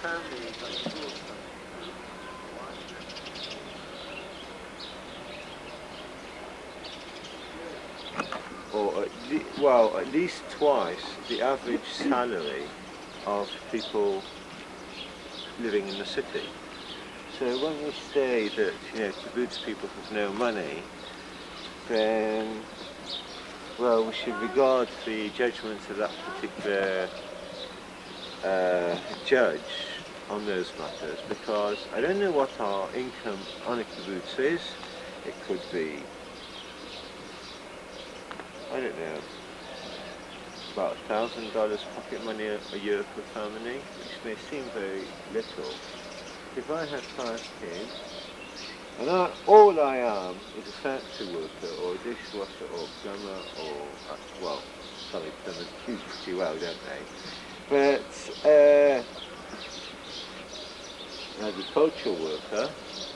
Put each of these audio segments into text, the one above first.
family got divorced. Or well, at least twice the average salary of people living in the city. So when we say that, you know, kibbutz people have no money, then, well, we should regard the judgment of that particular judge on those matters, because I don't know what our income on a kibbutz is. It could be, I don't know, about $1,000 pocket money a year per family, which may seem very little. If I had 5 kids, and all I am is a factory worker, or a dishwasher, or plumber, or, well, sorry, plumbers do pretty well, don't they? But an agricultural worker,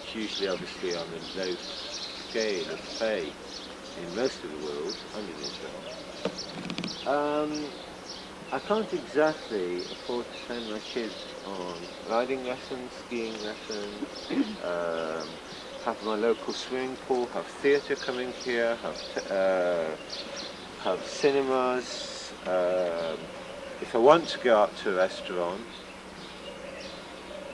it's usually obviously on a low scale of pay in most of the world, and in Israel. I can't exactly afford to send my kids on riding lessons, skiing lessons, have my local swimming pool, have theatre coming here, have cinemas. If I want to go out to a restaurant,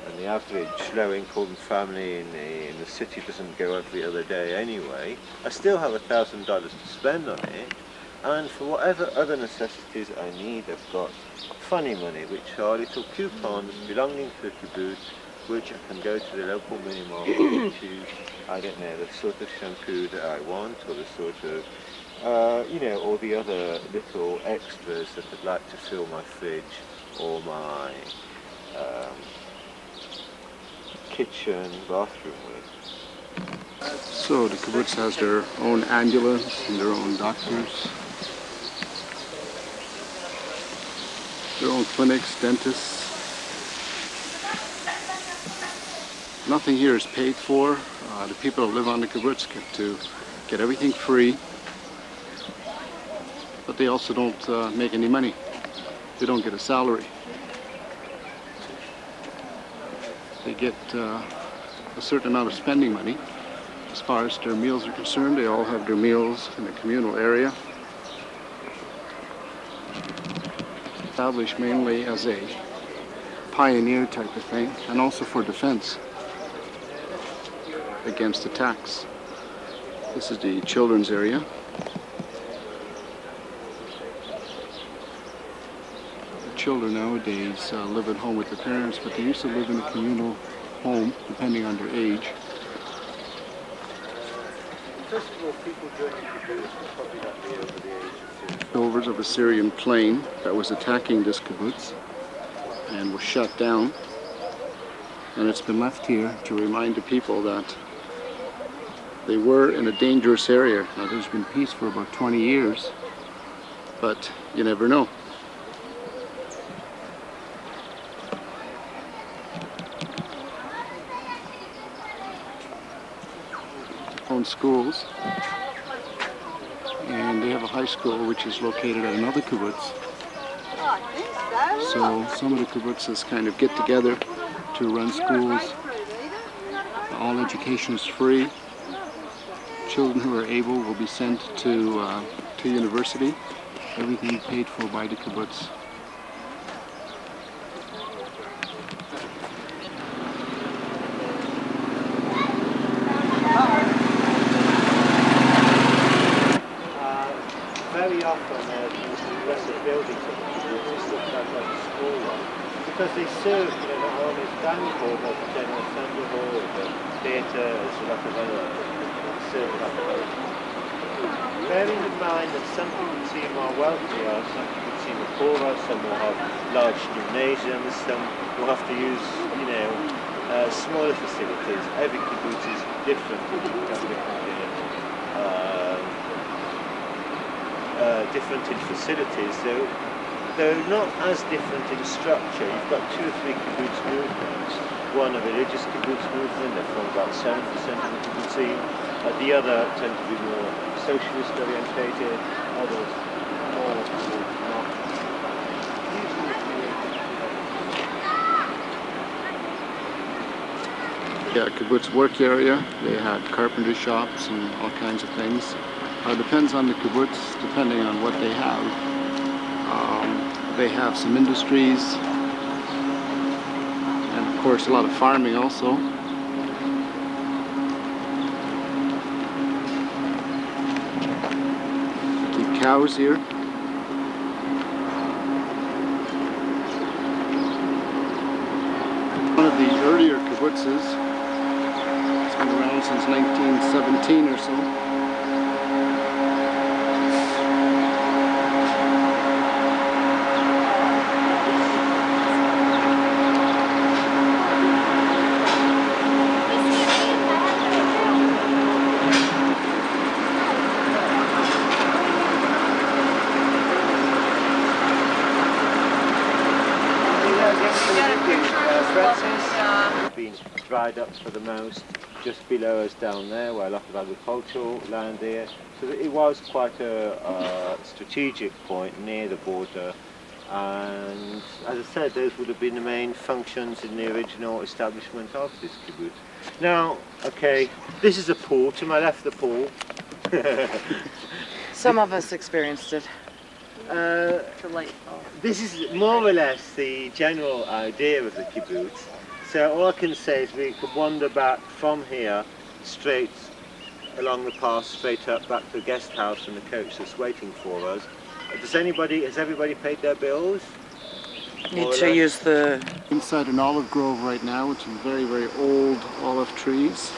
and the average low-income family in the city doesn't go every other day anyway, I still have $1,000 to spend on it. And for whatever other necessities I need, I've got funny money, which are little coupons belonging to a kibbutz, which I can go to the local mini market and choose, I don't know, the sort of shampoo that I want, or the sort of, you know, all the other little extras that I'd like to fill my fridge or my kitchen, bathroom with. So the kibbutz has their own ambulance and their own doctors, their own clinics, dentists. Nothing here is paid for. The people that live on the kibbutz get everything free, but they also don't make any money. They don't get a salary. They get a certain amount of spending money. As far as their meals are concerned, they all have their meals in a communal area, established mainly as a pioneer type of thing, and also for defense against attacks. This is the children's area. The children nowadays live at home with their parents, but they used to live in a communal home, depending on their age. First of all, people joining kibbutz will probably not be over the age of 2. Overs of a Syrian plane that was attacking this kibbutz and was shot down, and it's been left here to remind the people that they were in a dangerous area. Now, there's been peace for about 20 years, but you never know. Own schools, and they have a high school which is located at another kibbutz. So some of the kibbutzes kind of get together to run schools. All education is free. Children who are able will be sent to university. Everything paid for by the kibbutz. Very often there's impressive buildings of the kibbutz like a school one, because they serve, you know, not only as dining hall, but the general assembly hall, the theatre, as a lot of other service. Bearing in mind that some people seem more wealthier, some people seem poorer, some will have large gymnasiums, some will have to use, you know, smaller facilities. Every kibbutz is different. Different in facilities, though not as different in structure. You've got 2 or 3 kibbutz movements. One a religious kibbutz movement, that form about 7% of the kibbutzim. The other tend to be more socialist orientated, others more not. Yeah, kibbutz work area. They had carpenter shops and all kinds of things. Depends on the kibbutz, depending on what they have. They have some industries, and of course a lot of farming also. Keep cows here. One of the earlier kibbutzes. It's been around since 1917 or so. Been dried up for the most, just below us down there, where a lot of agricultural land there. So it was quite a strategic point near the border, and as I said, those would have been the main functions in the original establishment of this kibbutz. Now, okay, this is a pool. To my left, the pool. Some of us experienced it. This is more or less the general idea of the kibbutz. So all I can say is we could wander back from here straight along the path, straight up back to the guest house and the coach that's waiting for us. Has everybody paid their bills? Need to use the... Inside an olive grove right now with some very, very old olive trees.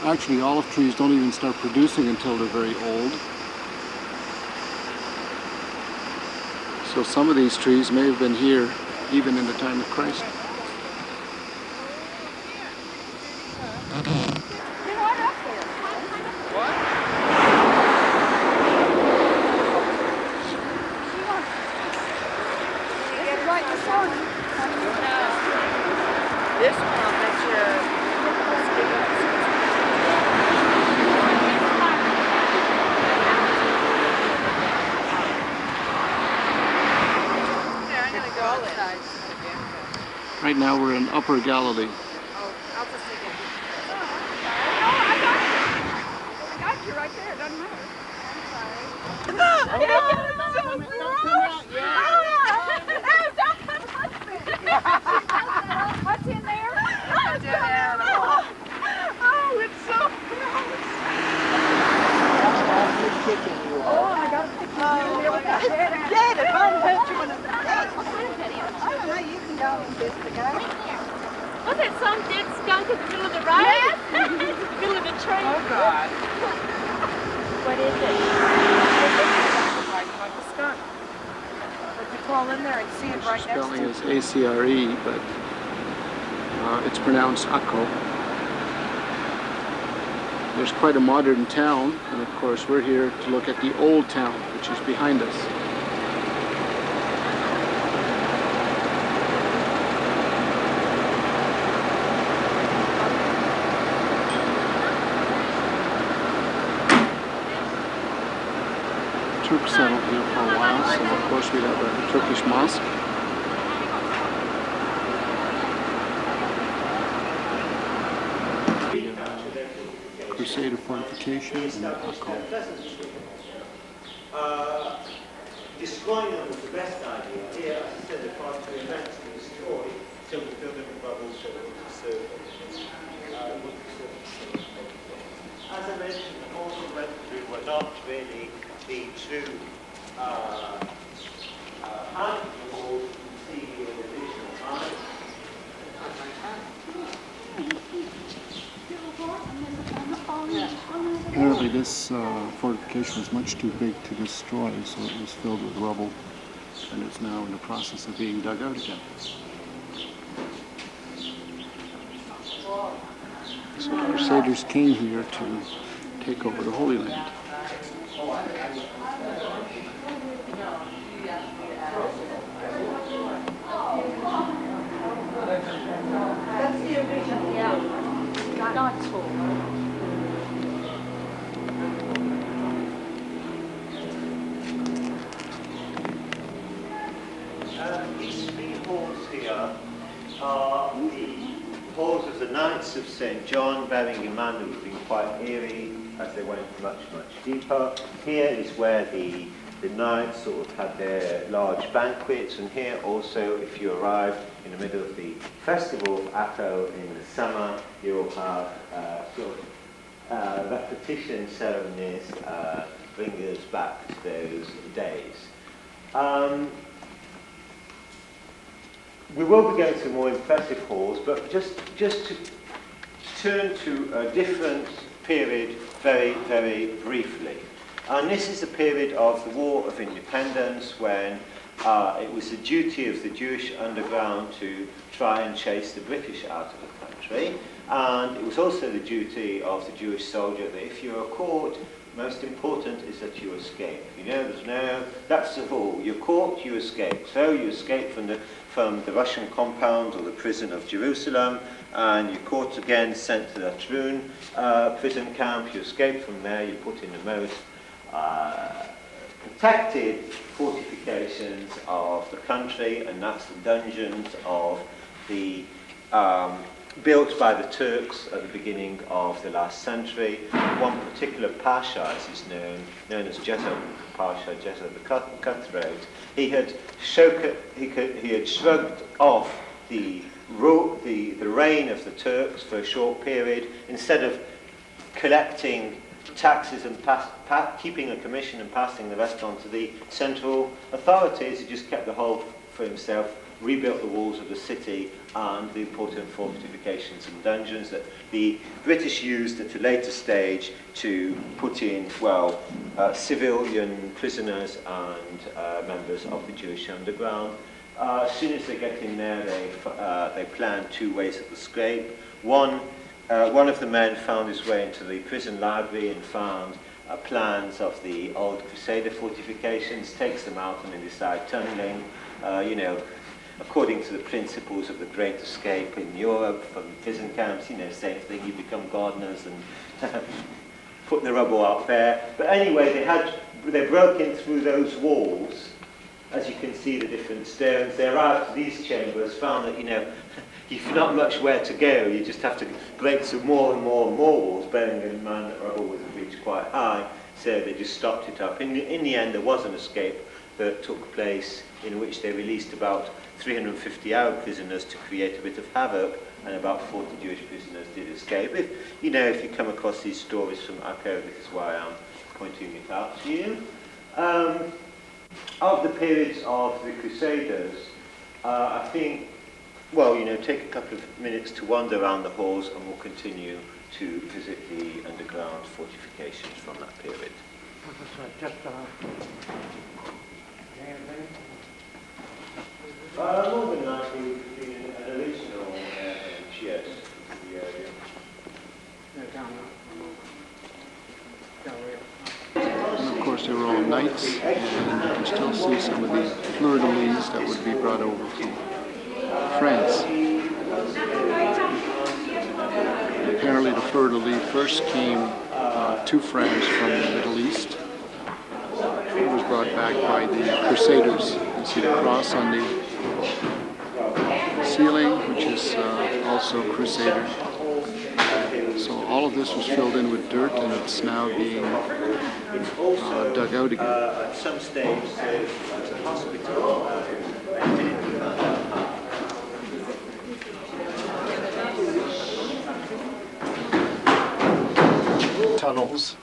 Actually, olive trees don't even start producing until they're very old. So some of these trees may have been here even in the time of Christ. This one, I bet you... Right now we're in Upper Galilee. Oh, I'll just take it. I got you right there. It doesn't matter. I'm sorry. What's in there? Oh, it's so gross. Oh, I got a picture of you with that dead. If I hurt you in the face. I don't know, you can go and kiss the guy. Was that some dead skunk in the middle of the road? Yes. In the middle of a tree. Oh, God. What is it? Like a skunk. But you crawl in there and see it right next to Spelling you. is A-C-R-E, but it's pronounced Akko. There's quite a modern town, and of course we're here to look at the old town, which is behind us. Turks settled here for a while, so of course we have a Turkish mosque. Crusader fortification and Akko. Destroying them was the best idea. Here, as I said, the part to invent to destroy, so we build them in bubbles so that we can serve them. As I mentioned, the course of weaponry were not really the true height of the walls. You can see here the additional height. Apparently this fortification was much too big to destroy, so it was filled with rubble, and it's now in the process of being dug out again. So the Crusaders came here to take over the Holy Land. That's the original. Yeah. Not tall. are the halls of the Knights of St. John, bearing in mind that would have been quite eerie as they went much, much deeper. Here is where the knights sort of had their large banquets, and here also, if you arrive in the middle of the festival of Acco in the summer, you'll have sort of repetition ceremonies bringing us back to those days. We will be going to more impressive halls, but just to turn to a different period very, very briefly. And this is the period of the War of Independence, when it was the duty of the Jewish underground to try and chase the British out of the country. And it was also the duty of the Jewish soldier that if you were caught, most important is that you escape. You know, that's the rule. You're caught, you escape. So you escape from the Russian compound or the prison of Jerusalem, and you're caught again, sent to the Trun prison camp. You escape from there, you're put in the most protected fortifications of the country, and that's the dungeons of the built by the Turks at the beginning of the last century. One particular pasha, as is known as Jezza Pasha, Jezza the Cutthroat, he had shrugged off the reign of the Turks for a short period. Instead of collecting taxes and keeping a commission and passing the rest on to the central authorities, he just kept the whole for himself, rebuilt the walls of the city and the important fortifications and dungeons that the British used at a later stage to put in, civilian prisoners and members of the Jewish underground. As soon as they get in there, they plan two ways of escape. One of the men found his way into the prison library and found plans of the old Crusader fortifications, takes them out, and they decide tunneling, according to the principles of the Great Escape in Europe from prison camps, same thing, you become gardeners and put the rubble out there. But anyway, they broke in through those walls. As you can see, the different stones. They arrived to these chambers, found that, you've not much where to go. You just have to break through more and more and more walls, bearing in mind that rubble was reached quite high, so they just stopped it up. In the end, there was an escape that took place in which they released about 350 Arab prisoners to create a bit of havoc, and about 40 Jewish prisoners did escape. If you come across these stories from Acco, this is why I'm pointing it out to you. Of the periods of the Crusaders, I think, take a couple of minutes to wander around the halls, and we'll continue to visit the underground fortifications from that period. More than likely, would be an original yes, the area. And of course, they were all knights, and you can still see some of the fleur-de-lis that would be brought over from France. Apparently, the fleur-de-lis first came to France from the Middle East. It was brought back by the Crusaders. You see the cross on the ceiling, which is also Crusader. So all of this was filled in with dirt, and it's now being dug out again. At some stage, the hospital tunnels.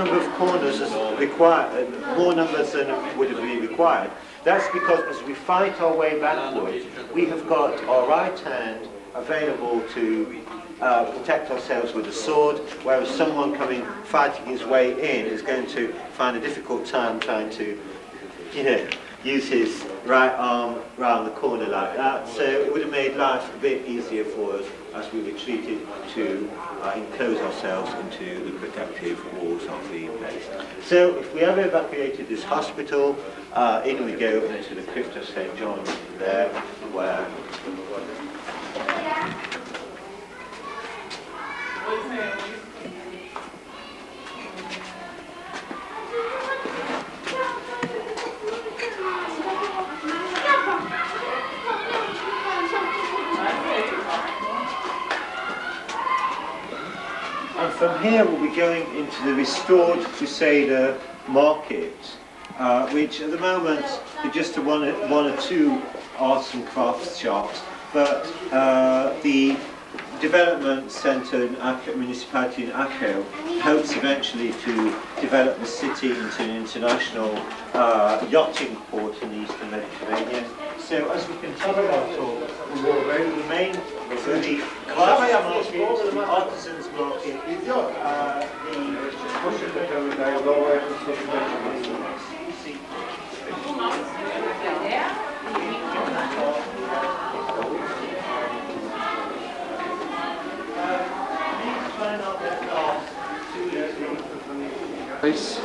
number of corners is required, more numbers than would have been required. That's because as we fight our way backwards, we have got our right hand available to protect ourselves with a sword, whereas someone fighting his way in is going to find a difficult time trying to, use his right arm round the corner like that. So it would have made life a bit easier for us as we retreated to enclose ourselves into the protective walls of the place. So if we have evacuated this hospital, in we go into the crypt of St. John there, where and from here we'll be going into the restored Crusader market, which at the moment are just one or two arts and crafts shops, but the development centre in Akko, municipality in Akko hopes eventually to develop the city into an international yachting port in the Eastern Mediterranean. So as we continue our tour, we will remain through the class market, the artisans market,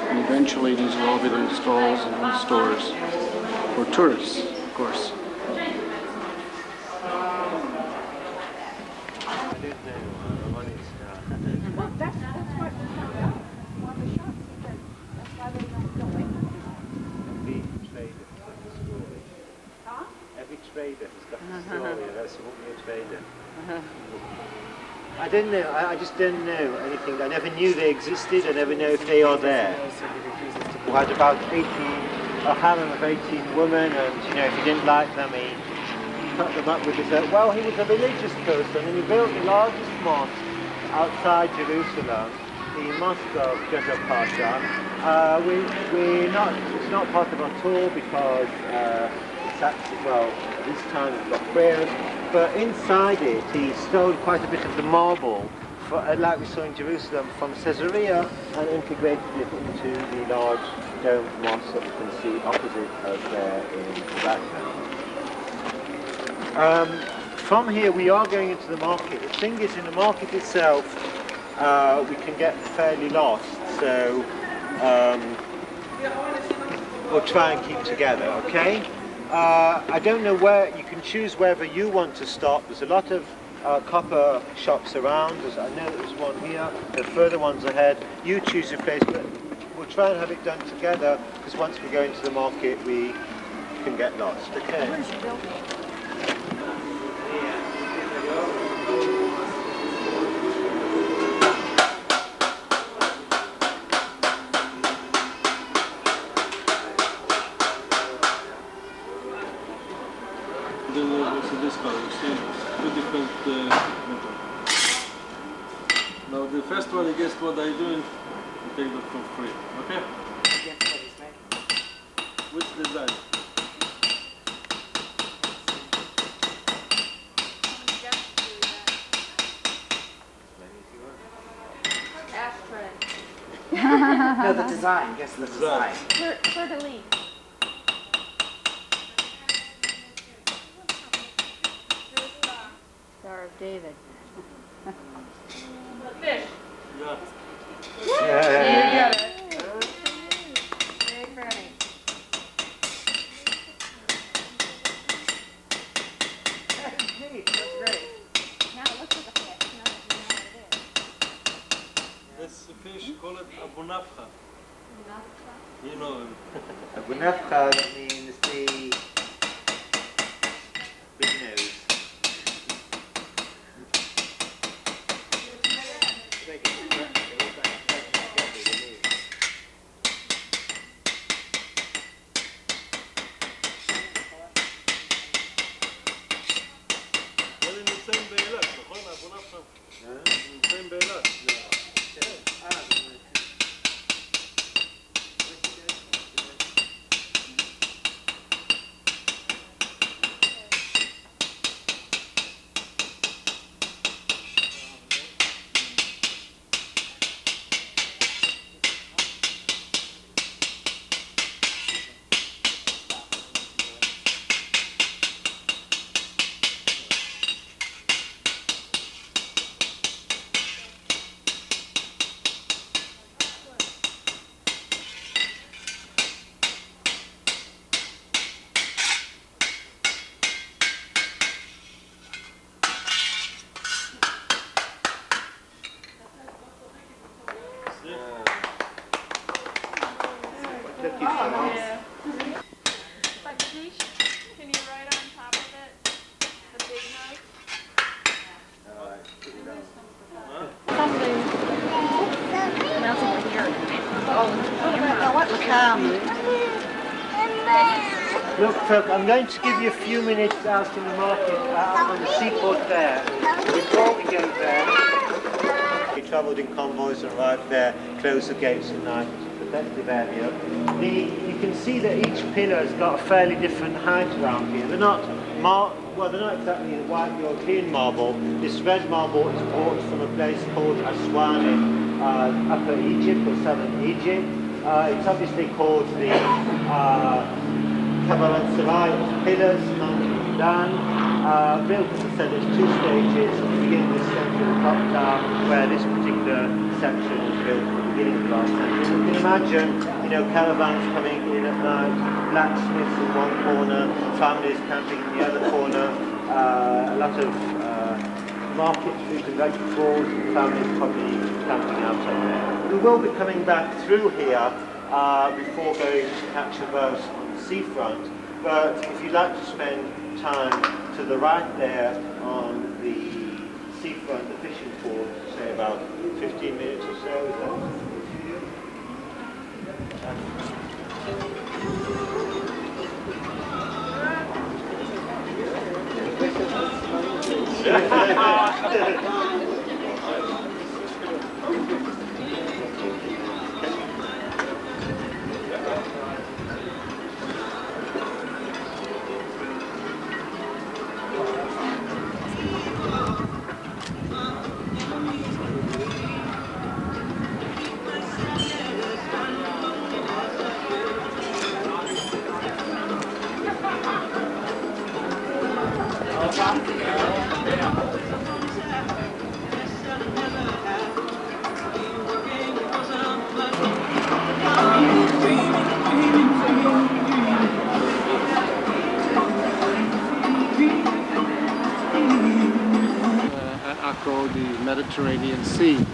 And eventually these will all be little stalls and little stores for tourists, of course. Well, that's what we found out on the shops. That's why they don't go in. Huh? Every trader has got a story, that's what we're a trader. I don't know, I just don't know anything. I never knew they existed, I never know if they are there. We had about 18, a harem of 18 women, and you know, if he didn't like them, he cut them up with his own. Well, he was a religious person, and he built the largest mosque outside Jerusalem, the Mosque of Joseph Pasha. It's not part of our tour because it's actually, well, this time we've got prayers, but inside it he stole quite a bit of the marble, like we saw in Jerusalem, from Caesarea, and integrated it into the large domed mosque that you can see opposite us there in the background. From here we are going into the market. The thing is, in the market itself we can get fairly lost, so we'll try and keep together, okay? I don't know where, you can choose wherever you want to stop. There's a lot of copper shops around. I know there's one here, there are further ones ahead. You choose your place, but we'll try and have it done together, because once we go into the market we can get lost, okay? Where's your building? This color, you see, two different metal. Now the first one, you guess what I'm doing, you take that for free, okay? Which design? No, the design. Guess the design. Fleur de lis. Star of David. Fish. Yeah. Yeah. Very pretty. That's great. Now it looks like a fish. Now that you know what it is. This fish, call it Abu Nafha. You know him. Abu Nafha means the big nose. Well, in the same באילת, נכון? Abu Nafha. In the same באילת. Lucky for me. Can you write on top of it the big note? Alright, put it on. Look, folk, I'm going to give you a few minutes out in the market, out on the seaport there. Before we go there, we travelled in convoys and arrived there, closed the gates at night. It's a protective area. You can see that each pillar has got a fairly different height around here. They're not exactly the white European marble. This red marble is brought from a place called Aswan in Upper Egypt or Southern Egypt. It's obviously called the Caravanserai of pillars, mounted down. Built, as I said, there's two stages. At the beginning of the century, the top down, where this particular section was built at the beginning of the last century. You can imagine, caravans coming in at night, blacksmiths in one corner, families camping in the other corner, a lot of markets, fruit and vegetables, and families probably camping outside there. We will be coming back through here before going to catch a boat on the seafront, but if you'd like to spend time to the right there on the seafront, the fishing port, say about 15 minutes or so, is that good for you? At Akko, the Mediterranean Sea.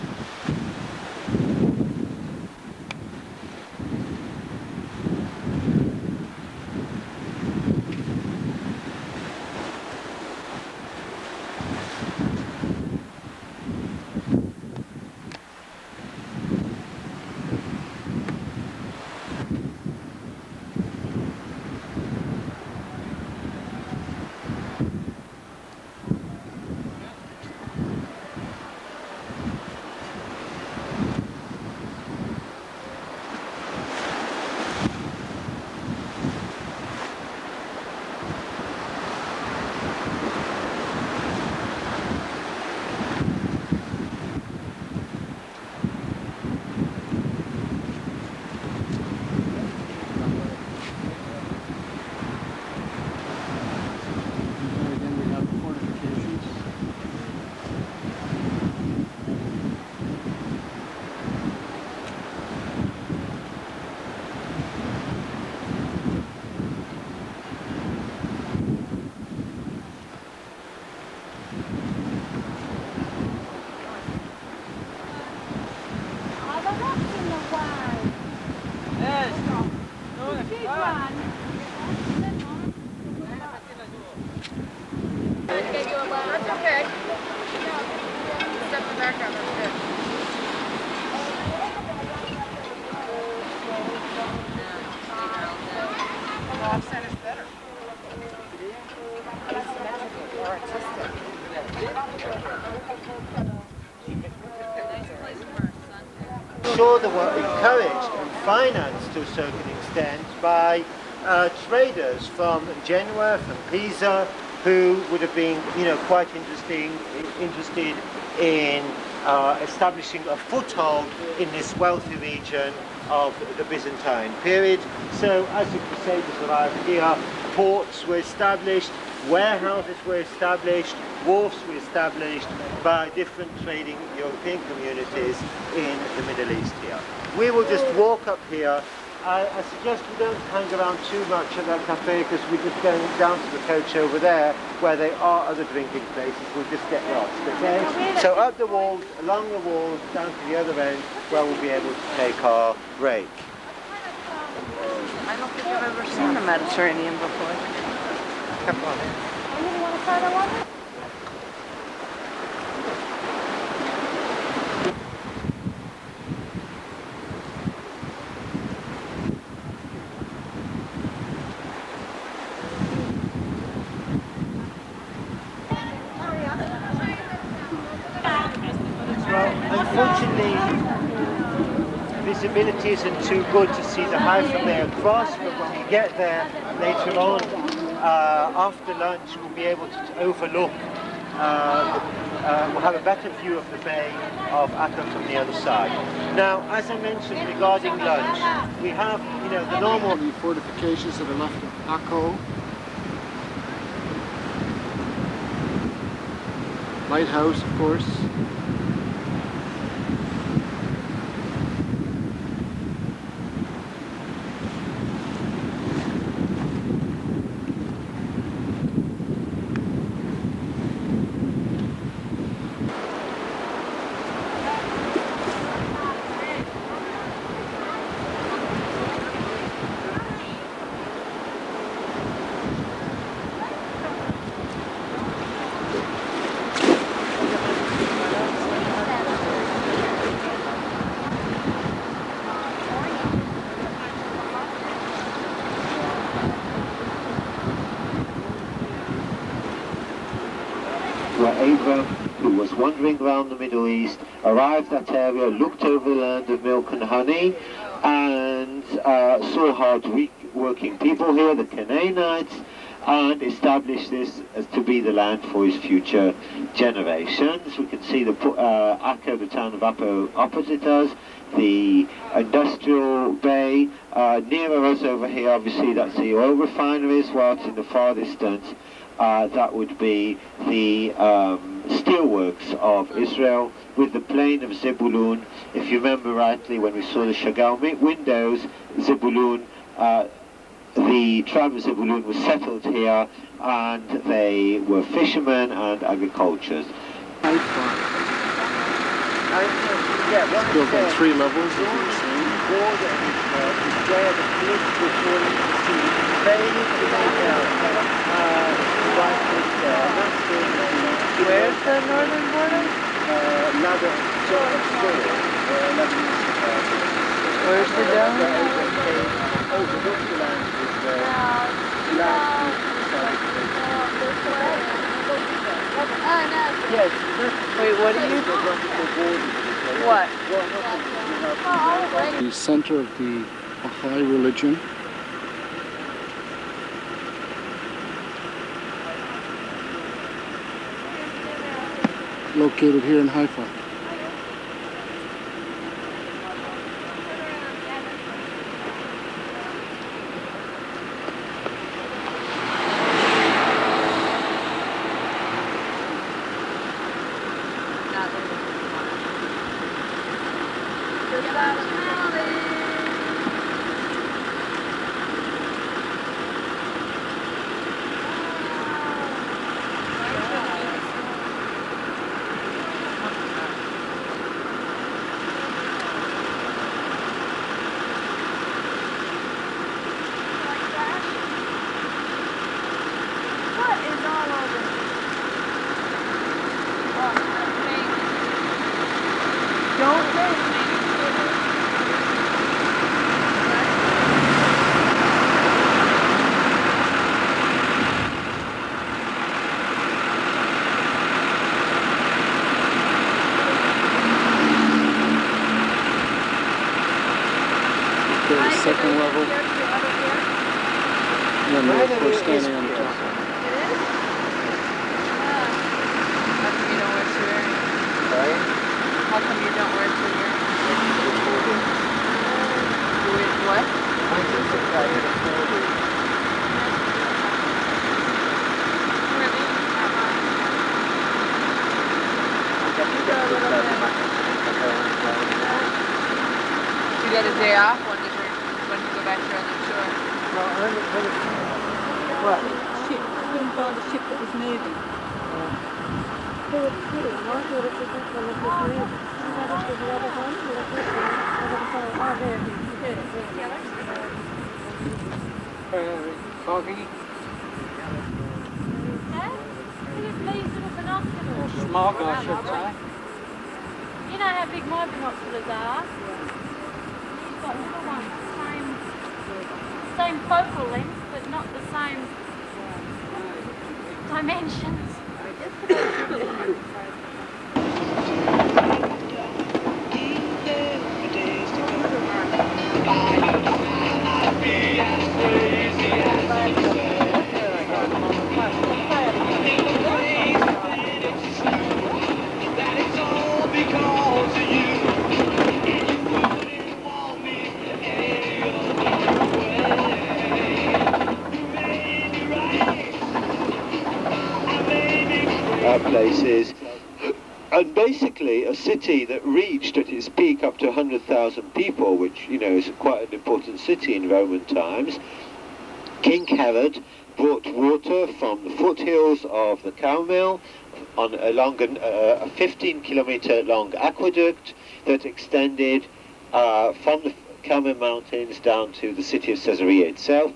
Again, we have fortifications. That's okay. Step in the background, that's good. Offset is better. Asymmetrical or artistic. Sure, they were encouraged and financed to a certain extent by traders from Genoa, from Pisa, who would have been, quite interested in establishing a foothold in this wealthy region of the Byzantine period. So, as the Crusaders arrived here, ports were established, warehouses were established, wharfs were established by different trading European communities in the Middle East here. We will just walk up here. I suggest we don't hang around too much at that cafe because we're just going down to the coach over there where there are other drinking places. We'll just get lost, okay? So up the walls, along the walls, down to the other end where we'll be able to take our break. I don't think I've ever seen the Mediterranean before. Come on. Well, unfortunately, visibility isn't too good to see the house from there across, but when we get there later on, after lunch, we'll be able to overlook, we'll have a better view of the bay of Akko from the other side. Now, as I mentioned regarding lunch, we have, the normal... The fortifications that are left of Akko. Lighthouse, of course. Where Abram, who was wandering around the Middle East, arrived at that area, looked over the land of milk and honey, and saw hard-working people here, the Canaanites, and established this as to be the land for his future generations. We can see the Akko, the town of Akko, opposite us, the industrial bay. Nearer us over here, obviously, that's the oil refineries, whilst in the far distance, that would be the steelworks of Israel, with the plain of Zebulun. If you remember rightly, when we saw the Chagall windows, Zebulun, the tribe of Zebulun was settled here, and they were fishermen and agriculturists. It's built on 3 levels, as you can see. Where the cliffs were falling to the sea. Very Where's the northern border? Ladder Where's the dome? Overlook the land with the Yes. Wait, what are you? What? The center of the Baha'i religion. Located here in Haifa. Second level, and then we're of course standing on the top. How come you don't wear two-ear? Sorry? How come you don't wear two-ear? With what? You get a day off when you go back to the shore. What? Ship, couldn't find a ship that was moving. Who would see it? I thought it was just one that was moving. That was the other one. Oh, there it is. Foggy. Smog, I should say. You know how big my binoculars are? You've got little ones, same focal length, but not the same dimensions. Places, and basically a city that reached at its peak up to 100,000 people, which, you know, is quite an important city in Roman times. King Herod brought water from the foothills of the Carmel along a 15-kilometer long aqueduct that extended from the Carmel Mountains down to the city of Caesarea itself.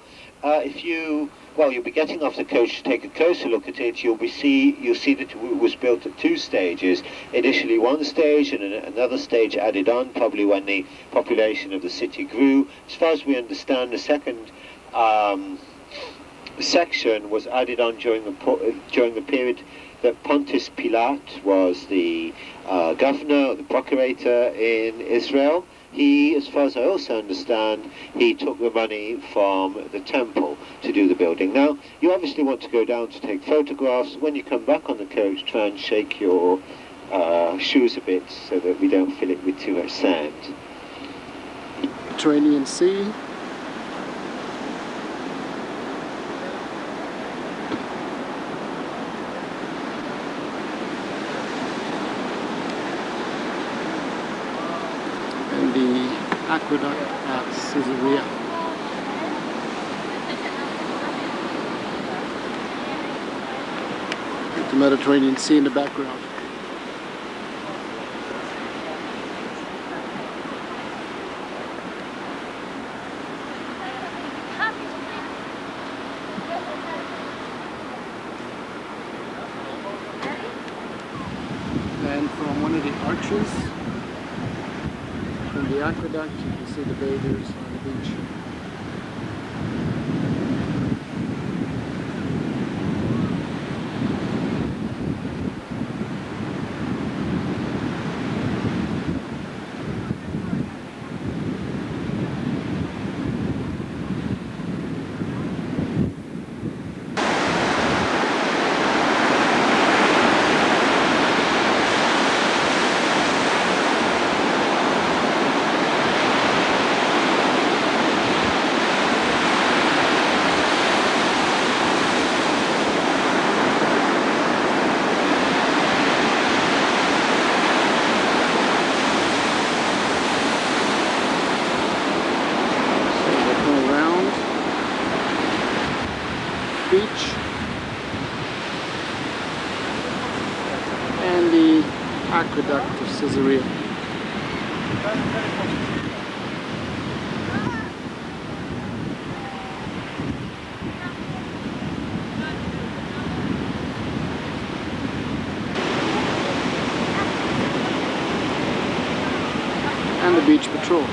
You'll be getting off the coach to take a closer look at it. You'll see that it was built at two stages. Initially one stage and another stage added on, probably when the population of the city grew. As far as we understand, the second section was added on during the period that Pontius Pilate was the governor or the procurator in Israel. He, as far as I also understand, he took the money from the temple to do the building. Now, you obviously want to go down to take photographs. When you come back on the coach, try and shake your shoes a bit so that we don't fill it with too much sand. Mediterranean Sea. And the aqueduct at Caesarea. The Mediterranean Sea in the background. And from one of the arches from the aqueduct, you can see the bathers on the beach. Beach and the aqueduct of Caesarea. And the beach patrol.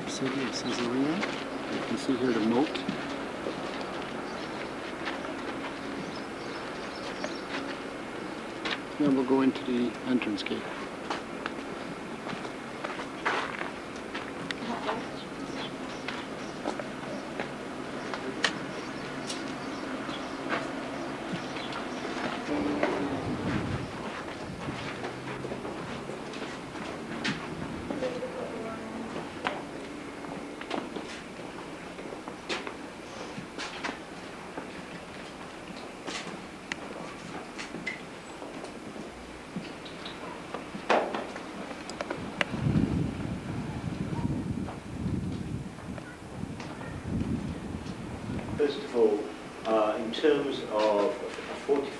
City of Caesarea. You can see here the moat. Then we'll go into the entrance gate.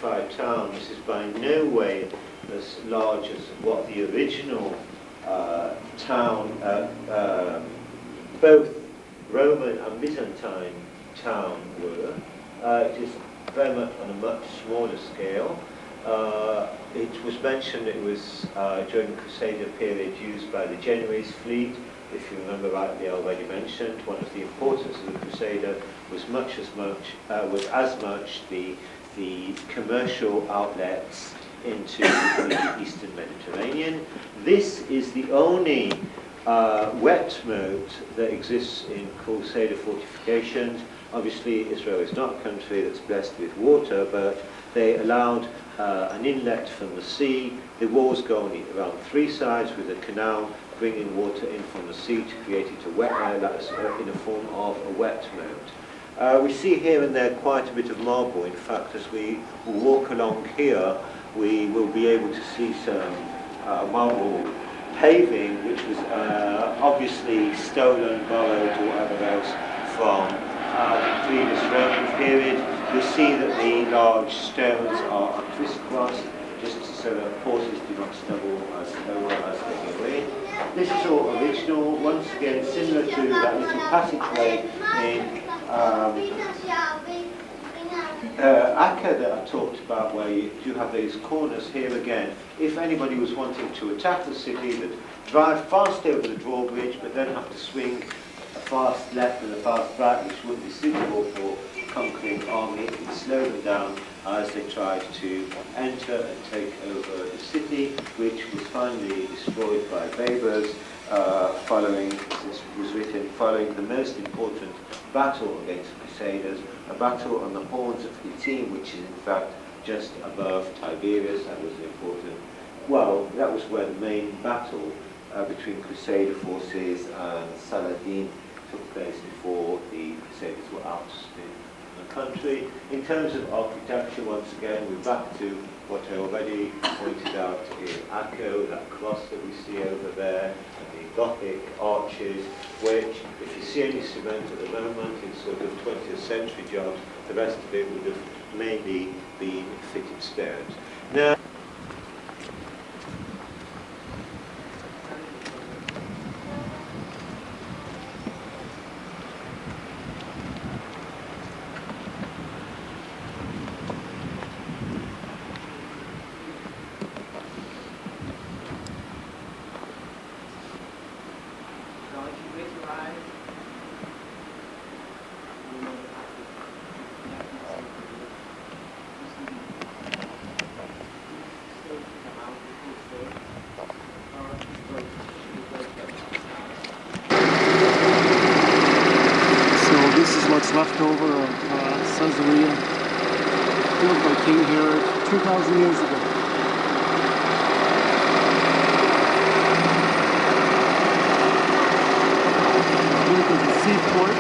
fortified town. This is by no way as large as what the original town, both Roman and Byzantine town were. It is very much on a much smaller scale. It was mentioned it was during the Crusader period used by the Genoese fleet. If you remember rightly, already mentioned, one of the importance of the Crusader was as much the commercial outlets into the Eastern Mediterranean. This is the only wet moat that exists in Crusader fortifications. Obviously, Israel is not a country that's blessed with water, but they allowed an inlet from the sea. The walls go on around three sides with a canal bringing water in from the sea to create it a wet that's in the form of a wet moat. We see here and there quite a bit of marble. In fact, as we walk along here, we will be able to see some marble paving, which was obviously stolen, borrowed, or whatever else from the previous Roman period. You'll see that the large stones are crisscrossed, just so that horses do not stumble over as they go in. This is all original, once again similar to that little passageway in Acca that I talked about, where you do have these corners here again. If anybody was wanting to attack the city, they'd drive fast over the drawbridge, but then have to swing a fast left and a fast right, which wouldn't be suitable for conquering army. It would slow them down as they tried to enter and take over the city, which was finally destroyed by Berbers following, this was written, following the most important battle against the Crusaders, a battle on the horns of Hittim, which is in fact just above Tiberias. That was important. Well, that was where the main battle between Crusader forces and Saladin took place before the Crusaders were ousted from the country. In terms of architecture, once again, we're back to what I already pointed out in Acco, that cross that we see over there, and the Gothic arches, which, if you see any cement at the moment, in sort of 20th century jobs, the rest of it would have mainly been fitted stones. Now, left over of Caesarea, built by King Herod 2,000 years ago. Built as a seaport.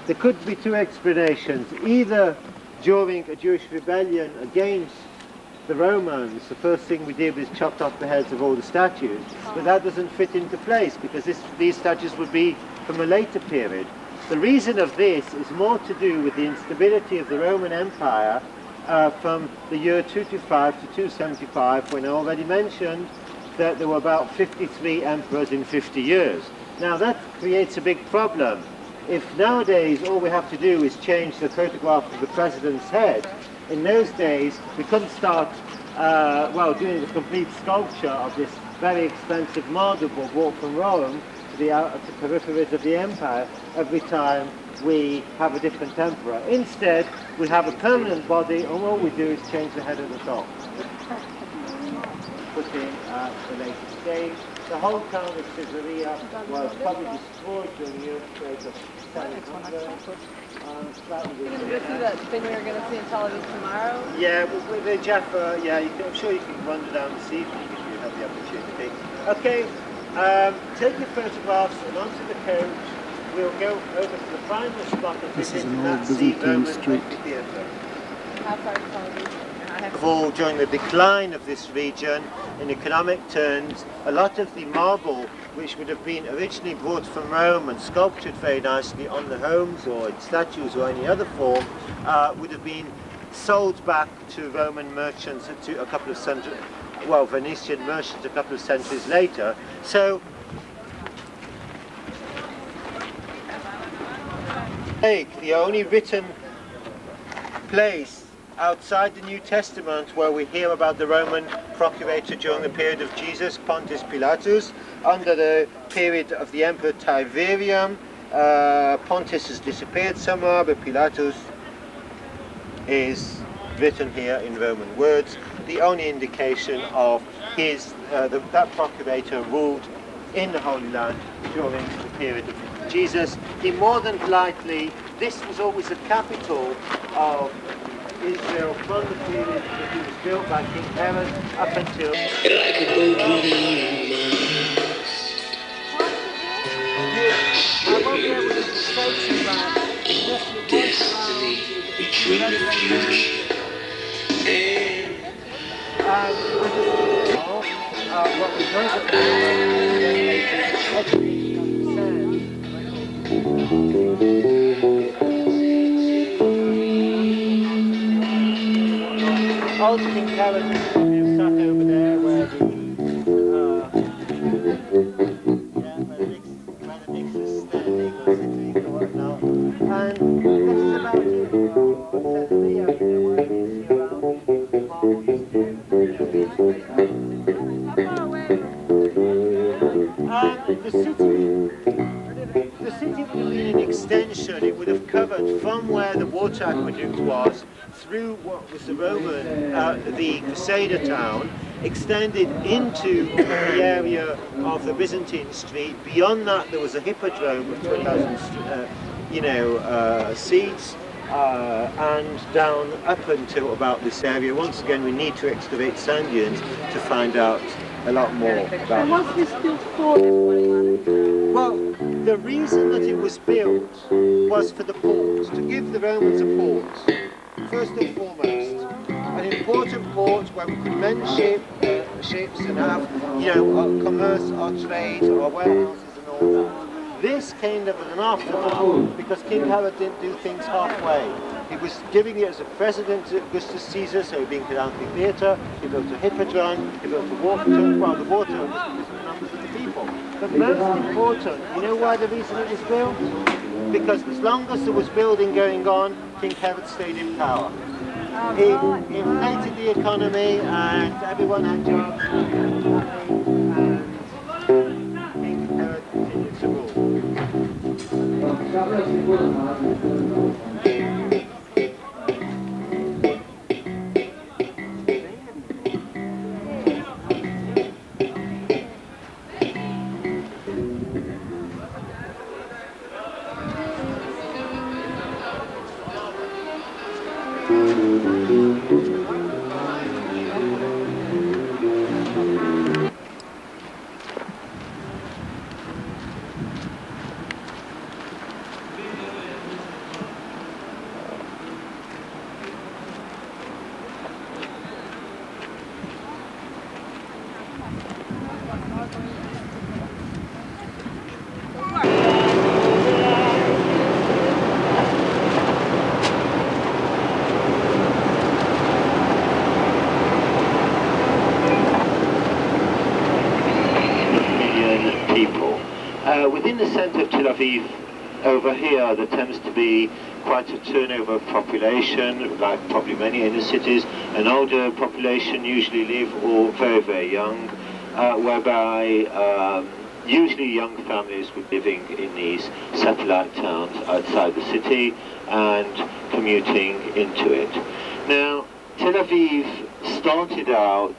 There could be two explanations. Either during a Jewish rebellion against the Romans, the first thing we did was chopped off the heads of all the statues, but that doesn't fit into place because these statues would be from a later period. The reason of this is more to do with the instability of the Roman Empire from the year 225 to 275, when I already mentioned that there were about 53 emperors in 50 years. Now that creates a big problem. If nowadays all we have to do is change the photograph of the president's head, in those days we couldn't start doing the complete sculpture of this very expensive marble brought from Rome to the peripheries of the empire every time we have a different emperor. Instead, we have a permanent body, and all we do is change the head at the top. Put in at the later stage. The whole town of Caesarea was probably destroyed during the earthquake of 700. You're going to go see that thing we were going to see in Tel Aviv tomorrow? Yeah, with the Jaffa, yeah, I'm sure you can wander down this evening if you have the opportunity. Okay, take your photographs and onto the coach. we'll go over to the final spot of This is visit, an and old that's the Byzantine Roman street. amphitheatre. How far is it? Of all, during the decline of this region, in economic terms, a lot of the marble which would have been originally brought from Rome and sculptured very nicely on the homes or in statues or any other form would have been sold back to Roman merchants to a couple of centuries, well, Venetian merchants a couple of centuries later. So, the only written place outside the New Testament where we hear about the Roman procurator during the period of Jesus, Pontius Pilatus, under the period of the Emperor Tiberium. Pontius has disappeared somewhere, but Pilatus is written here in Roman words. The only indication of his that procurator ruled in the Holy Land during the period of Jesus. He more than likely, this was always the capital of Israel from the period that it was built by King Herod up until... I won't be able to say to that. Destiny between the future what we know about old King Herod probably sat over there where the mix is standing or sitting or whatnot. And this is about it. Caesarea, where it is around the marble used to the city would have been an extension. It would have covered from where the water aqueduct was through what was the Roman, the Crusader town, extended into the area of the Byzantine street. Beyond that, there was a hippodrome of 20,000, seats, and down up until about this area. Once again, we need to excavate sand dunes to find out a lot more about. And what's this built for? Well, the reason that it was built was for the port, to give the Romans a port. First and foremost, an important port where we could mend ships and have, our commerce, our trade, our warehouses and all that. This came as an afterthought because King Herod didn't do things halfway. He was giving it as a precedent to Augustus Caesar, so he built an amphitheatre, he built a hippodrome, he built a water, well, the water was because of the numbers of the people. But most important, you know why the reason it was built? Because as long as there was building going on, King Herod stayed in power. He inflated the economy and everyone had jobs and King Herod continued to rule. Within the centre of Tel Aviv, over here, there tends to be quite a turnover of population, like probably many inner cities. An older population usually live all very, very young, whereby usually young families were living in these satellite towns outside the city and commuting into it. Now, Tel Aviv started out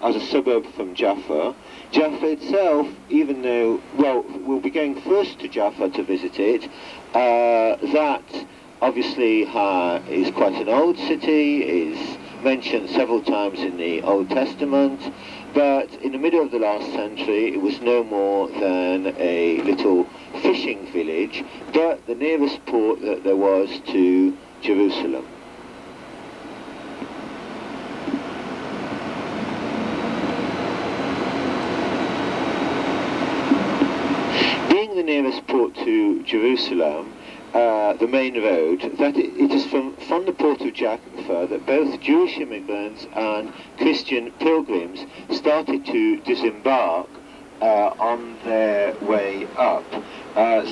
as a suburb from Jaffa. Jaffa itself, even though, well, we'll be going first to Jaffa to visit it, that obviously is quite an old city, is mentioned several times in the Old Testament, but in the middle of the last century it was no more than a little fishing village, but the nearest port that there was to Jerusalem. Being the nearest port to Jerusalem, the main road, that it is from the port of Jaffa that both Jewish immigrants and Christian pilgrims started to disembark on their way up.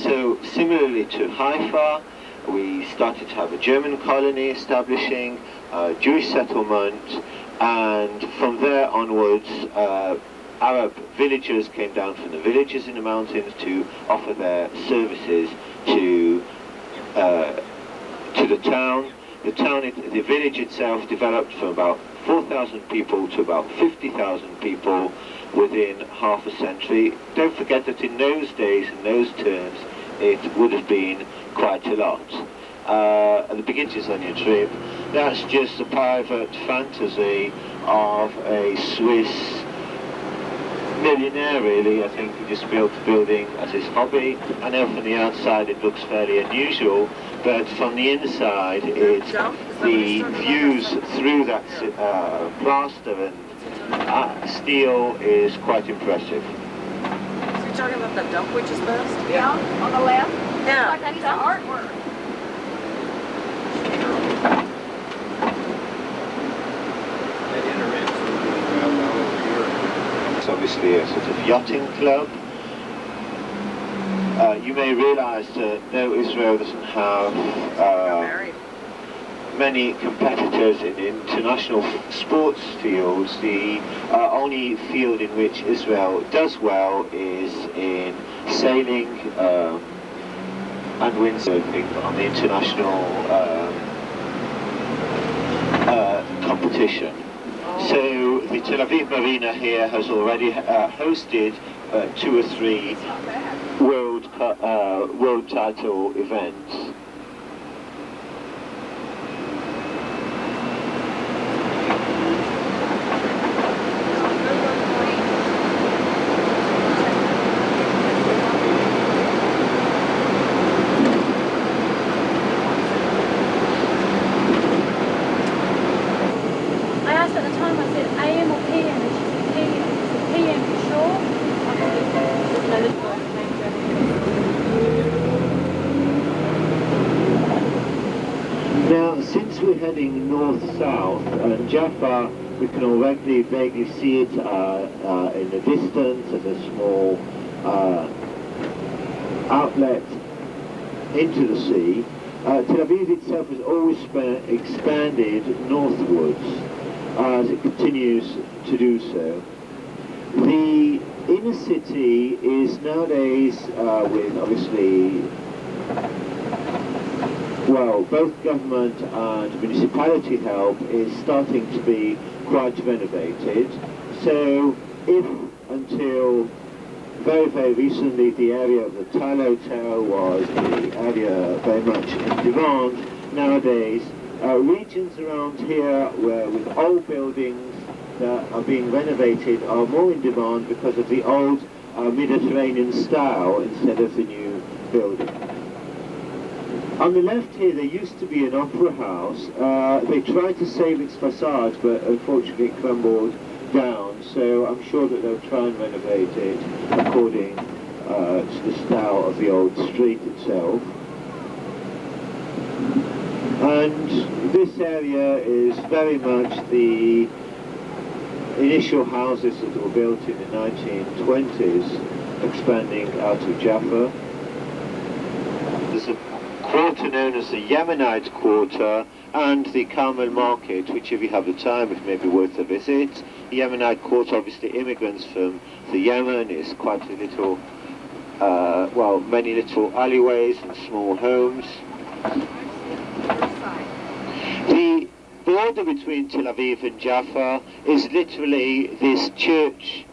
So similarly to Haifa, we started to have a German colony establishing a Jewish settlement, and from there onwards Arab villagers came down from the villages in the mountains to offer their services to the town. The village itself developed from about 4,000 people to about 50,000 people within half a century. Don't forget that in those days, in those terms, it would have been quite a lot. At the beginning on your trip, that's just a private fantasy of a Swiss millionaire, really. I think he just built the building as his hobby. I know from the outside it looks fairly unusual, but from the inside it's the views through that plaster and steel is quite impressive. So you're talking about that dump which is best? Yeah, on the left. Yeah. Like that piece of artwork. It's obviously a sort of yachting club. You may realise that no, Israel doesn't have many competitors in international sports fields. The only field in which Israel does well is in sailing and windsurfing on the international competition. So the Tel Aviv Marina here has already hosted 2 or 3 world title events. Now, since we're heading north-south, and Jaffa, we can already vaguely see it in the distance as a small outlet into the sea. Tel Aviv itself has always expanded northwards as it continues to do so. The inner city is nowadays, with obviously, well, both government and municipality help, is starting to be quite renovated. So if until very, very recently the area of the Tile Hotel was the area very much in demand, nowadays regions around here where with old buildings that are being renovated are more in demand because of the old Mediterranean style instead of the new building. On the left here there used to be an opera house. They tried to save its facade but unfortunately it crumbled down, so I'm sure that they'll try and renovate it according to the style of the old street itself. And this area is very much the initial houses that were built in the 1920s, expanding out of Jaffa. There's a quarter known as the Yemenite Quarter and the Carmel Market, which if you have the time it may be worth a visit. The Yemenite Quarter, obviously immigrants from the Yemen, is quite a little, well, many little alleyways and small homes. The border between Tel Aviv and Jaffa is literally this church,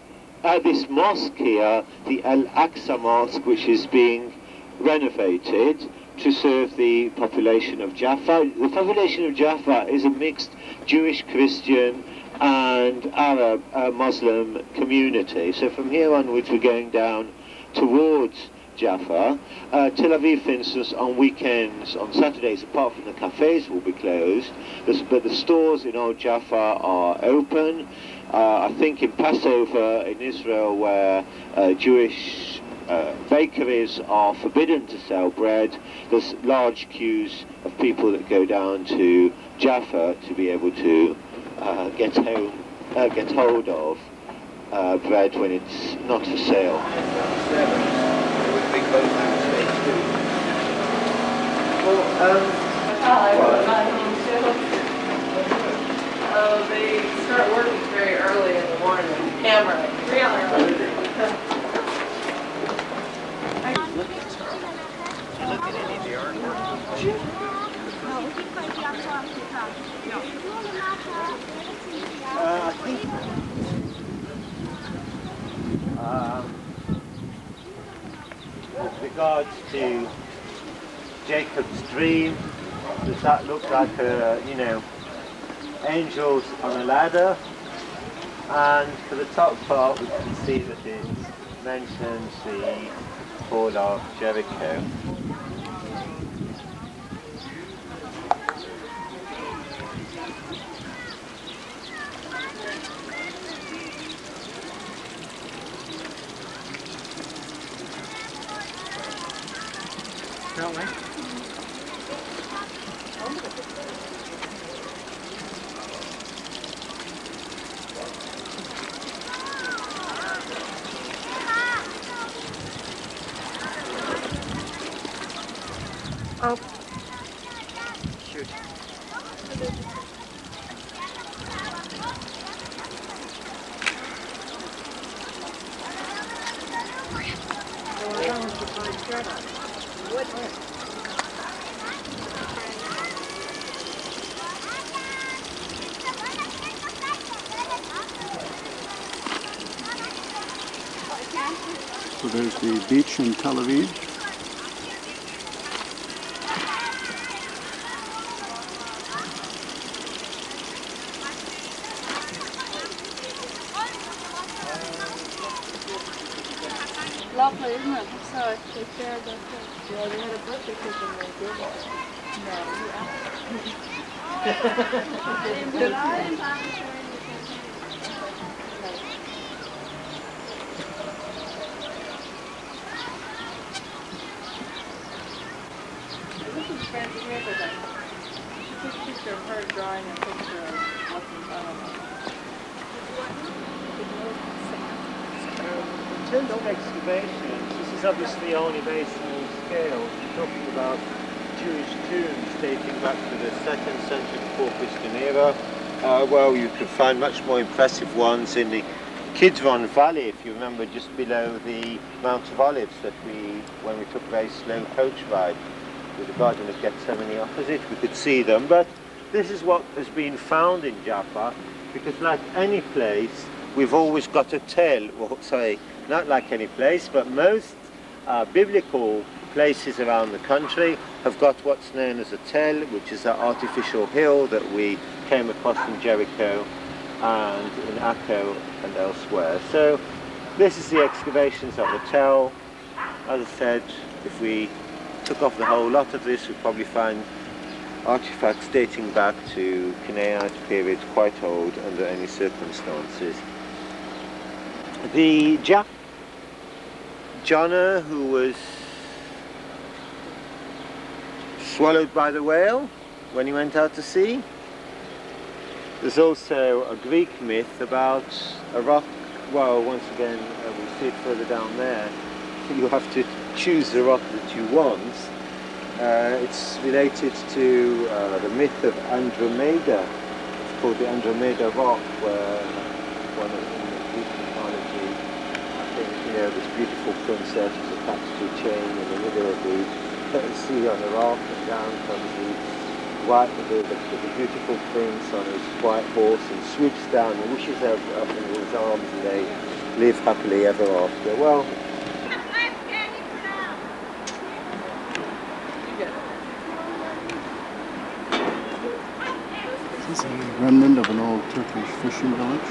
this mosque here, the Al-Aqsa Mosque, which is being renovated to serve the population of Jaffa. The population of Jaffa is a mixed Jewish, Christian and Arab Muslim community. So from here onwards we're going down towards Jaffa. Tel Aviv, for instance, on weekends, on Saturdays, apart from the cafes, will be closed. But the stores in Old Jaffa are open. I think in Passover in Israel, where Jewish bakeries are forbidden to sell bread, there's large queues of people that go down to Jaffa to be able to get hold of bread when it's not for sale. They start working very early in the morning, hammering. Really? I think with regards to Jacob's dream, does that look like angels on a ladder? And for the top part, we can see that it mentions the fall of Jericho. Don't we? Oh. Shoot. So there's the beach in Tel Aviv. Lovely, isn't it? So they shared that thing. Yeah, they had a birthday cake and they did it. No, This is Francis Mapleton. She took a picture of her drawing a picture of what's in front of her. In terms of excavations, this is obviously only very small scale. We're talking about Jewish tombs dating back to the 2nd century before Christian era. Well, you can find much more impressive ones in the Kidron Valley, if you remember, just below the Mount of Olives that when we took a very slow coach ride with the Garden of Gethsemane opposite, we could see them. But this is what has been found in Jaffa, because like any place, we've always got a tell, or sorry, not like any place, but most biblical places around the country have got what's known as a tell, which is an artificial hill that we came across in Jericho and in Akko and elsewhere. So this is the excavations of the tell. As I said, if we took off the whole lot of this, we'd probably find artifacts dating back to Canaanite period, quite old under any circumstances. The Jonah, who was swallowed by the whale when he went out to sea. There's also a Greek myth about a rock. Well, once again, we see it further down there. You have to choose the rock that you want. It's related to the myth of Andromeda. It's called the Andromeda Rock, where one of the Greek mythology, I think, this beautiful princess is attached to a chain in the middle of the sea on a rock, and down comes the beautiful prince on his white horse and swoops down and wishes her up in his arms, and they live happily ever after. Well, This is a remnant of an old Turkish fishing village.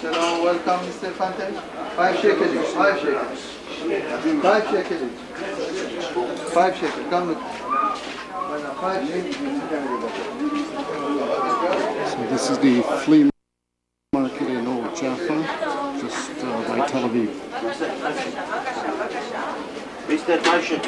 Hello, welcome, Mr. Fante. 5 shekels each, 5 shekels. 5 shekels each. 5 shekels, come look. 5 shekels. So this is the flea market in Old Jaffa, just by Tel Aviv. Mr. Tashik.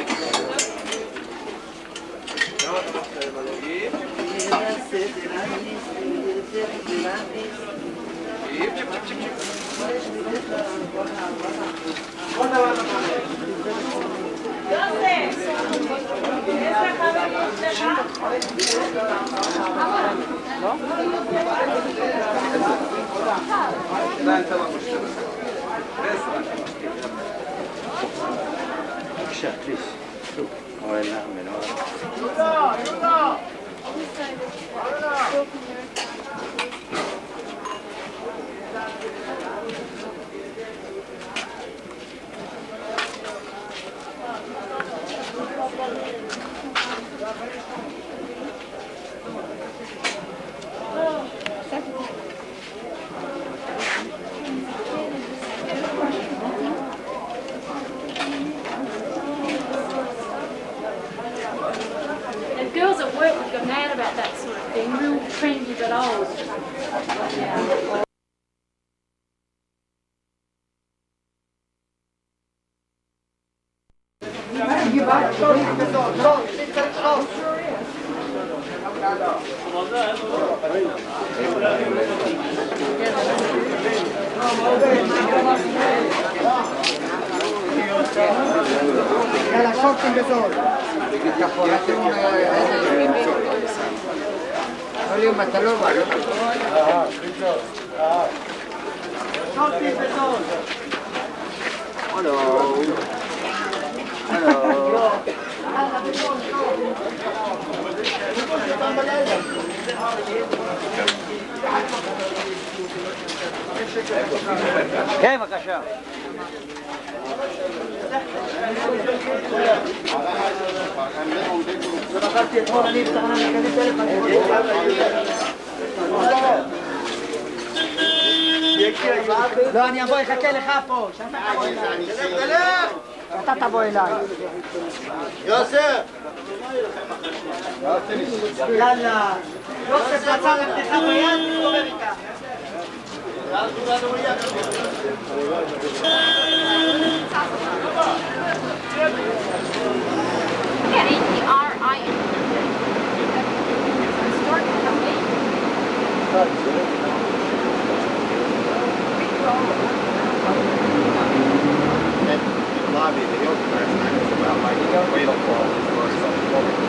And girls at work would go mad about that sort of thing, real trendy but old. Yeah. כן, בבקשה. לא, אני אבוא, אחכה לך פה, שאתה תבוא אליי. אתה תבוא אליי. יוסף! יאללה. יוסף רצה לך ביד, תדבר איתה. Lobby of the Hilton last night was about like a whale call as far as the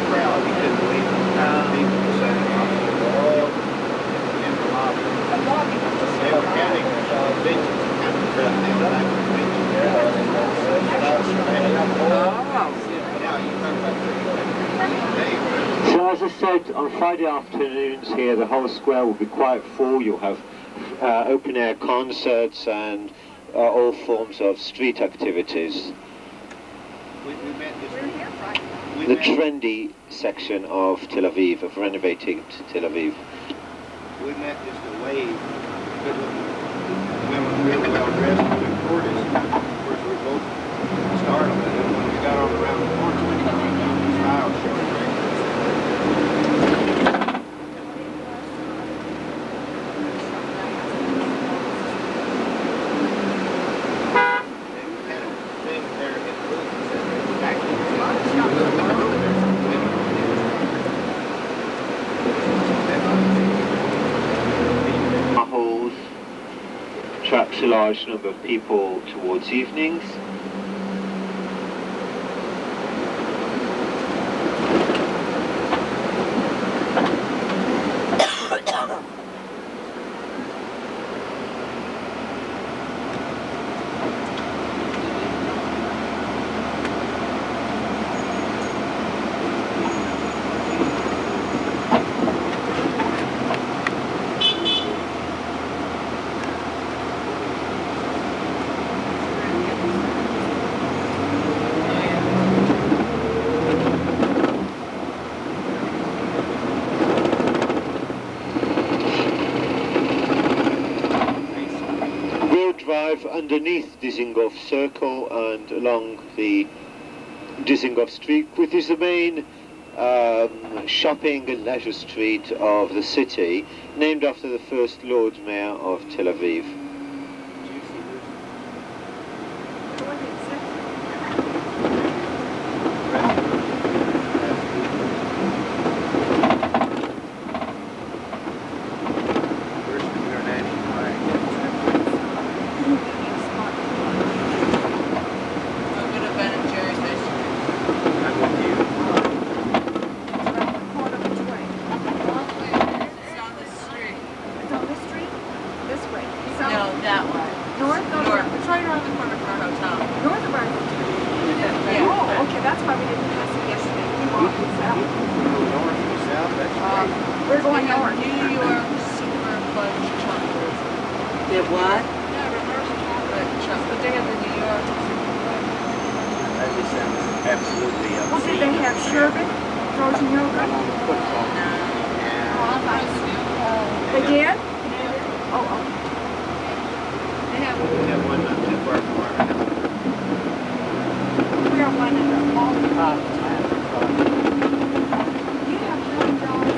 crowd. He couldn't believe people were setting up in the lobby. They were counting benches, counting the back of the benches. So as I said, on Friday afternoons here, the whole square will be quite full. You'll have open-air concerts and all forms of street activities. The trendy section of Tel Aviv, of renovating Tel Aviv. We met just a wave. Women really well dressed and looked gorgeous. Of course, we both startled. And when we got on around the corner, the style showed right. Attracts a large number of people towards evenings. drive underneath Dizengoff Circle and along the Dizengoff Street, which is the main shopping and leisure street of the city, named after the first Lord Mayor of Tel Aviv. We're going north. New York super fudge chocolate. They have what? Yeah, reverse chocolate chocolate. But they have the New York super fudge. That just sounds absolutely Well, obscene. did they have sherbet, frozen yogurt? They did? Oh, okay. They have We have one not too far from our house. We are one of them all the time. You have really dogs.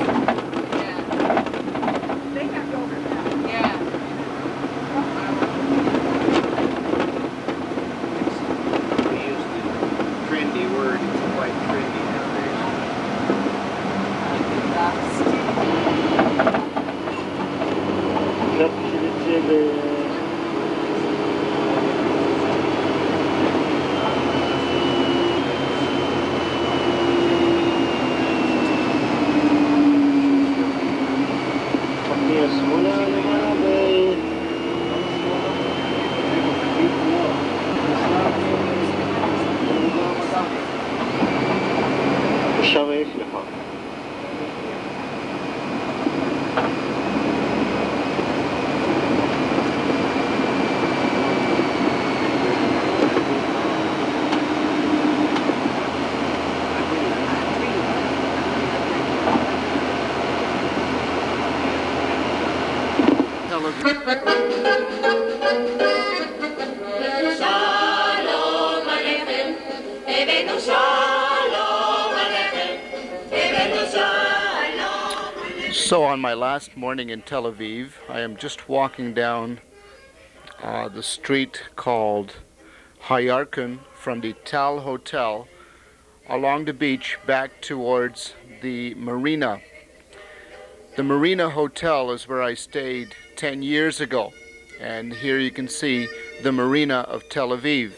yeah. They have yogurt now. Yeah. We use the trendy word, it's quite trendy nowadays. שם יש לך. So on my last morning in Tel Aviv, I am just walking down the street called Hayarkon from the Tal Hotel along the beach back towards the marina. The Marina Hotel is where I stayed 10 years ago, and here you can see the Marina of Tel Aviv.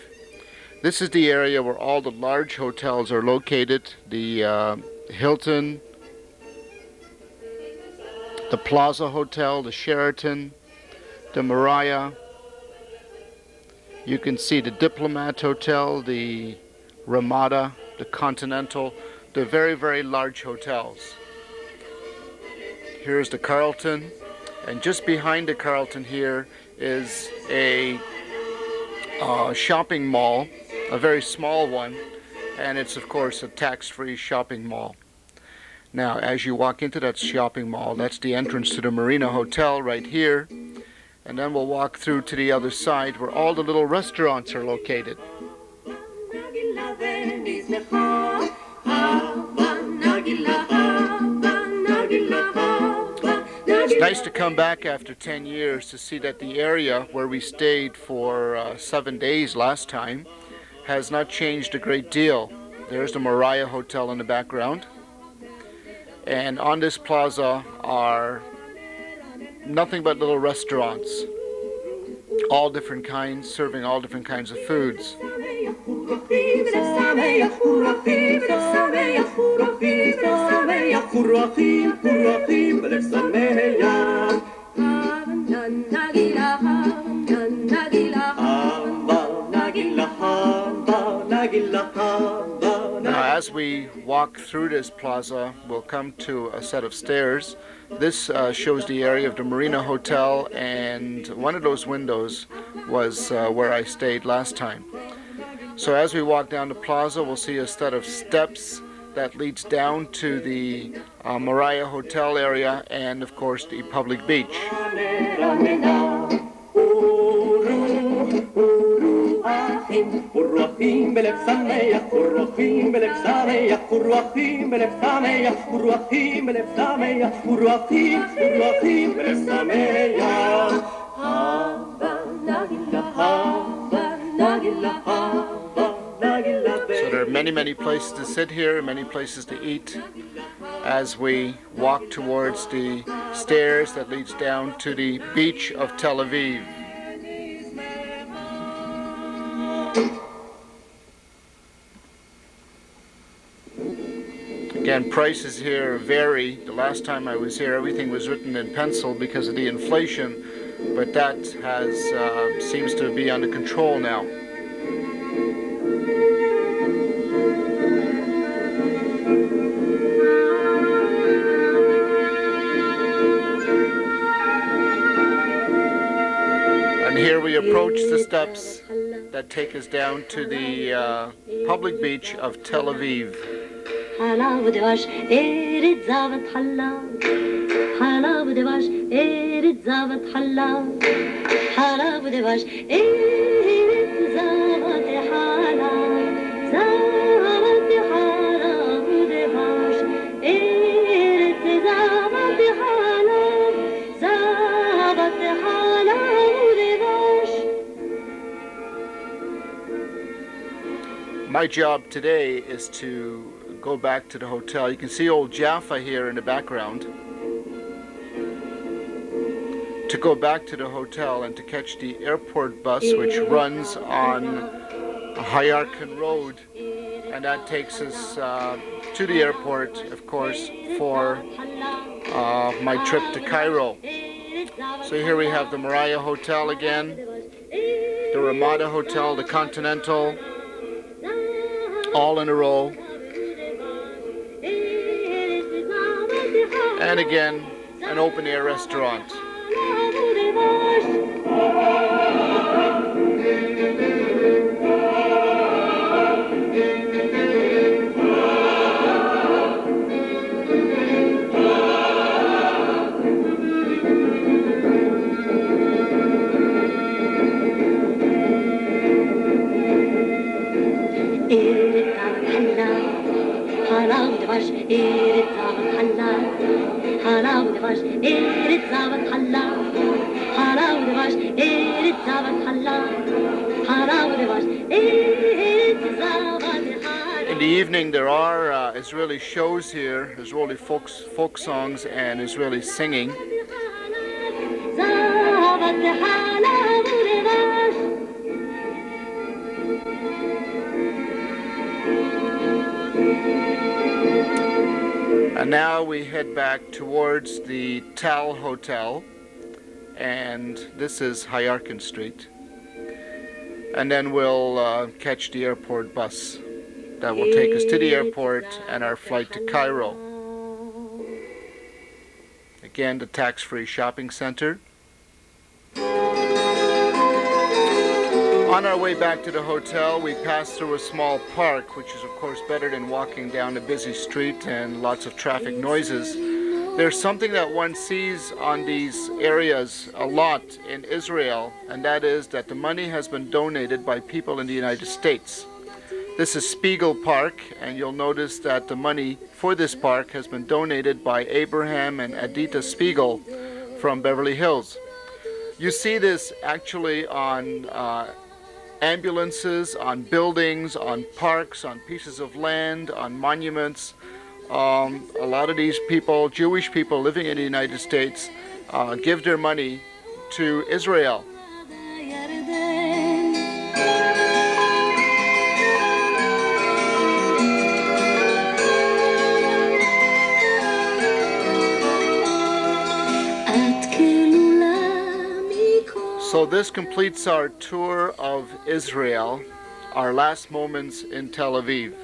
This is the area where all the large hotels are located, the Hilton, the Plaza Hotel, the Sheraton, the Marriott. You can see the Diplomat Hotel, the Ramada, the Continental, the very, very large hotels. Here's the Carlton, and just behind the Carlton here is a shopping mall, a very small one, and it's of course a tax-free shopping mall. Now, as you walk into that shopping mall, that's the entrance to the Marina Hotel right here. And then we'll walk through to the other side where all the little restaurants are located. It's nice to come back after 10 years to see that the area where we stayed for 7 days last time has not changed a great deal. There's the Marriott Hotel in the background. And on this plaza are nothing but little restaurants, all different kinds, serving all different kinds of foods. Now, as we walk through this plaza, we'll come to a set of stairs. This shows the area of the Marina Hotel, and one of those windows was where I stayed last time. So as we walk down the plaza, we'll see a set of steps that leads down to the Marriott Hotel area and, of course, the public beach. والرحيم بلب سامية والرحيم بلب سامية والرحيم بلب سامية والرحيم بلب سامية والرحيم بلب سامية So there are many, many places to sit here, many places to eat as we walk towards the stairs that leads down to the beach of Tel Aviv. Again, prices here vary. The last time I was here, everything was written in pencil because of the inflation, but that has seems to be under control now. And here we approach the steps that take us down to the public beach of Tel Aviv. My job today is to go back to the hotel. You can see old Jaffa here in the background. To go back to the hotel and to catch the airport bus, which runs on Hayarkin Road, and that takes us to the airport, of course, for my trip to Cairo. So here we have the Mariah Hotel again, the Ramada Hotel, the Continental, all in a row. And again, an open-air restaurant. In the evening there are Israeli shows here, Israeli folk songs and Israeli singing. And now we head back towards the Tal Hotel, and this is Hayarkin Street. And then we'll catch the airport bus that will take us to the airport and our flight to Cairo. Again, the tax-free shopping center. On our way back to the hotel, we passed through a small park, which is of course better than walking down a busy street and lots of traffic noises. There's something that one sees on these areas a lot in Israel, and that is that the money has been donated by people in the United States. This is Spiegel Park, and you'll notice that the money for this park has been donated by Abraham and Adita Spiegel from Beverly Hills. You see this actually on ambulances, on buildings, on parks, on pieces of land, on monuments. A lot of these people, Jewish people living in the United States, give their money to Israel. So this completes our tour of Israel, our last moments in Tel Aviv.